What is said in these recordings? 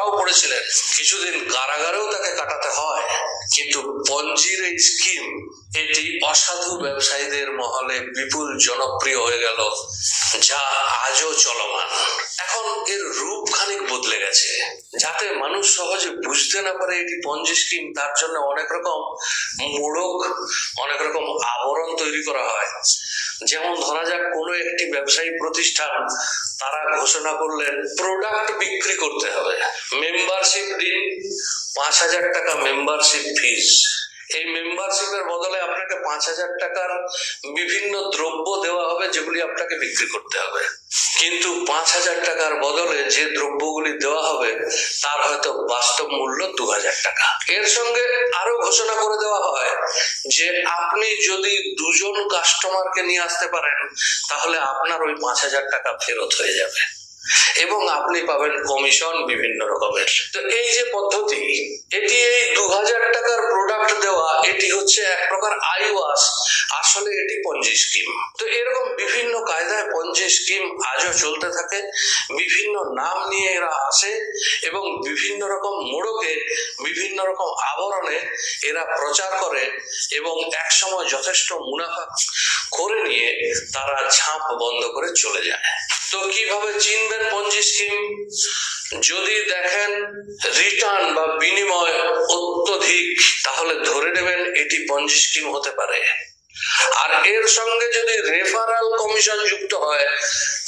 ধরাও পড়েছিলেন, কিছুদিন কারাগারেও তাকে কাটাতে হয়। কিন্তু পঞ্জির এই স্কিম এটি অসাধু ব্যবসায়ীদের মহলে বিপুল জনপ্রিয় হয়ে গেল, যা আজও চলমান। এখন এর রূপ খানিক বদলে গেছে, যাতে মানুষ সহজে বুঝতে না পারে এটি পঞ্জি স্কিম। তার জন্য অনেক রকম মোড়ক, অনেক রকম আবরণ তৈরি করা হয়। যেমন ধরা যাক, কোনো একটি ব্যবসায়ী প্রতিষ্ঠান তারা ঘোষণা করলেন প্রোডাক্ট বিক্রি করতে হবে, মেম্বারশিপ দিন, 5,000 টাকা মেম্বারশিপ ফিস। এই মেম্বারশিপের বদলে আপনাকে 5,000 টাকার বিভিন্ন দ্রব্য দেওয়া হবে, যেগুলি আপনাকে বিক্রি করতে হবে। কিন্তু 5,000 টাকার বদলে যে দ্রব্যগুলি দেওয়া হবে তার হয়তো বাস্তব মূল্য 2,000 টাকা। এর সঙ্গে আরো ঘোষণা করে দেওয়া হয় যে আপনি যদি 2 জন কাস্টমারকে নিয়ে আসতে পারেন, তাহলে আপনার ওই 5,000 টাকা ফেরত হয়ে যাবে এবং আপনি পাবেন কমিশন বিভিন্ন রকমের। তো এই যে পদ্ধতি, এটি এই 2,000 টাকার প্রোডাক্ট দেওয়া, এটি হচ্ছে এক প্রকার আইওয়াশ। আসলে এটি পঞ্জি স্কিম। তো এরকম বিভিন্ন কায়দায় পঞ্জি স্কিম আজও চলতে থাকে। বিভিন্ন নাম নিয়ে এরা আসে এবং বিভিন্ন রকম মোড়কে, বিভিন্ন রকম আবরণে এরা প্রচার করে এবং একসময় যথেষ্ট মুনাফা করে নিয়ে তারা ঝাঁপ বন্ধ করে চলে যায়। তো কিভাবে চিনবেন পঞ্জি স্কিম? যদি দেখেন রিটার্ন বা বিনিময় অত্যধিক, তাহলে ধরে নেবেন এটি পঞ্জি স্কিম হতে পারে। আর এর সঙ্গে যদি রেফারাল কমিশন যুক্ত হয়,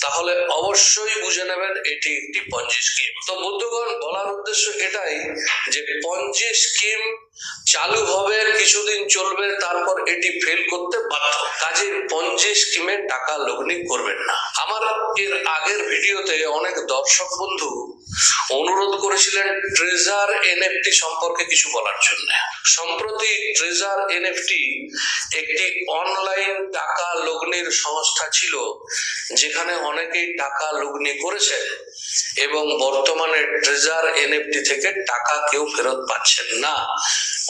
তাহলে অবশ্যই বুঝে নেবেন এটি একটি পঞ্জি স্কিম। তো বন্ধুগণ, বলার উদ্দেশ্য এটাই যে পঞ্জি স্কিম চালু হবে, কিছুদিন চলবে, তারপর এটি ফেল করতে বাধ্য। কাজে পঞ্জি স্কিমে টাকা লগ্নি করবেন না। আমার এর আগের ভিডিওতে অনেক দর্শক বন্ধু অনুরোধ করেছিলেন ট্রেজার এনএফটি সম্পর্কে কিছু বলার জন্য। সম্প্রতি ট্রেজার এনএফটি একটি অনলাইন টাকা লগ্নির সংস্থা ছিল, যেখানে অনেকেই টাকা লগ্নি করেছেন এবং বর্তমানে ট্রেজার এনএফটি থেকে টাকা কেউ ফেরত পাচ্ছেন না।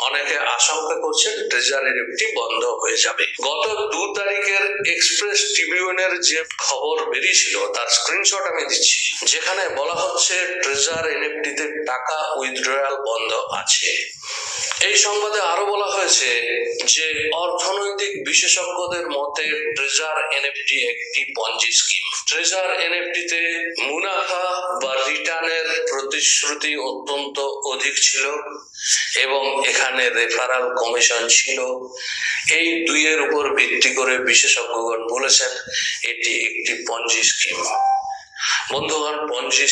অনেকে আশঙ্কা করছেন ট্রেজার এনএফটি বন্ধ হয়ে যাবে। গত 2 তারিখের এক্সপ্রেস ট্রিবিউনের যে খবর বেরিয়েছিল তার স্ক্রিনশট আমি দিচ্ছি, যেখানে বলা হচ্ছে ট্রেজার এনএফটি তে টাকা উইথড্রয়াল বন্ধ আছে। এই সংবাদে আরো বলা হয়েছে যে অর্থনৈতিক বিশেষজ্ঞদের মতে ট্রেজার এনএফটি একটি পঞ্জি স্কিম। ট্রেজার এনএফটি তে মুনাফা বা রিটার্নের প্রতিশ্রুতি অত্যন্ত অধিক ছিল এবং এখানে রেফারাল কমিশন ছিল। এই দুইয়ের উপর ভিত্তি করে বিশেষজ্ঞগণ বলেছেন এটি একটি পঞ্জি স্কিম। বন্ধুগণ, পঞ্জি